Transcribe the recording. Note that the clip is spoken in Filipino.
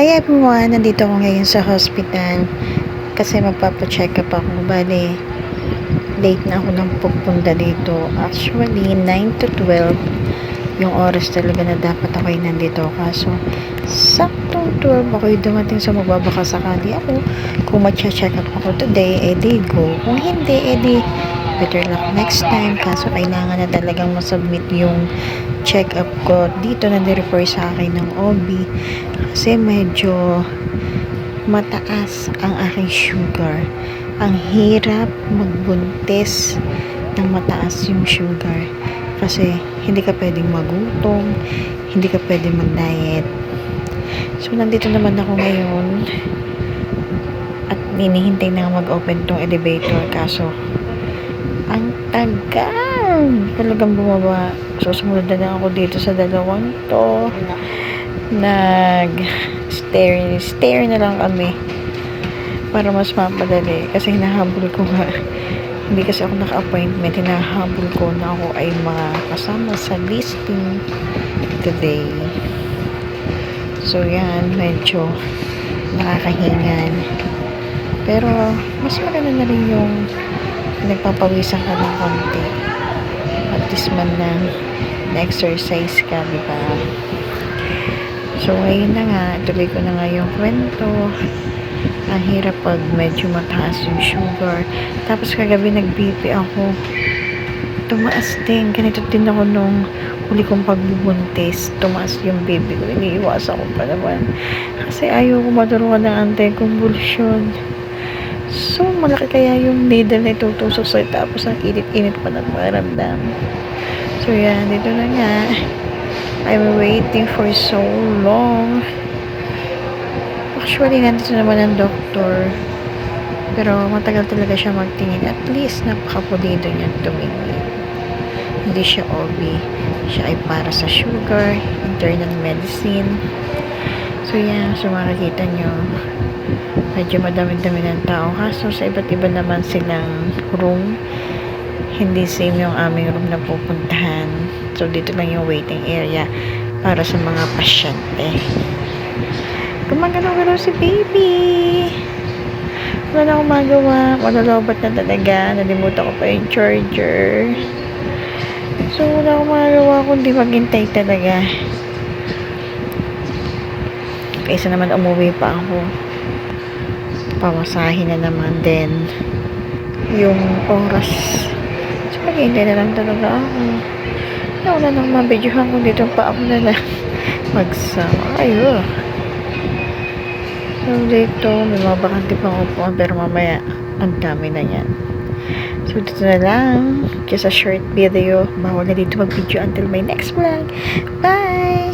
Hi everyone! Nandito ako ngayon sa hospital kasi magpapacheck up ako. Bale, late na ako nang pupunta dito. Actually, 9 to 12 yung oras talaga na dapat ako'y nandito. Kaso, saktong 12 ako'y dumating sa magbabaka sakali ako. Kung mag-check up ako today, edi go. Kung hindi, edi better luck next time. Kaso, kailangan na talagang masubmit yung check-up ko. Dito na nirefer sa akin ng OB kasi medyo mataas ang aking sugar. Ang hirap magbuntis ng mataas yung sugar kasi hindi ka pwedeng magutom, hindi ka pwedeng mag-diet. So, nandito naman ako ngayon at hinihintay na mag-open tong elevator kaso ang tagal talagang bumaba. So, sumunod na lang ako dito sa dalawang to. Stair na lang kami para mas mapadali kasi hinahabol ko nga, hindi kasi ako naka-appointment, hinahabol ko na ako ay makasama sa listing today. So yan, medyo nakakahingan pero mas maganda na rin yung nagpapawisan ka ng konti, at least man lang na-exercise ka, diba? So, ngayon na nga, tuloy ko na nga yung kwento. Ang hirap pag medyo mataas yung sugar. Tapos kagabi nag-BP ako. Tumaas din. Ganito din ako nung huli kong pagbubuntis. Tumaas yung BP ko. Iniiwasan ko pa naman. Kasi ayaw ko maturuan ng anti-convulsion. So, malaki kaya yung needle na itutusok sa'yo. Tapos ang init-init pa ng maramdam. So, yan. Dito na nga. I'm waiting for so long. Actually, nandito naman ang doktor. Pero matagal talaga siya magtingin. At least, napakapulido niya tumingin. Hindi siya OB. Siya ay para sa sugar, internal medicine. So, yan. So, makikita nyo. Medyo madami-dami ng tao. Kaso, sa iba't iba naman silang room. Hindi same yung aming room na pupuntahan. So, dito lang yung waiting area para sa mga pasyente. Gumagalaw-galaw si baby. Wala na akong magawa. Malalobat na talaga. Nalimutan ko pa yung charger. So, wala akong magawa kundi maghintay talaga. Kaysa naman umuwi pa ako. Pawasahin na naman din yung oras. So, maghintay na lang talaga ako. Wala nang mabidyohan ko dito pa ako na lang magsama. Ayun. So, dito, may mga bakante pang upuan pero mamaya, ang dami na yan. So, dito na lang. Just a short video. Bawal na dito mag-video until my next vlog. Bye!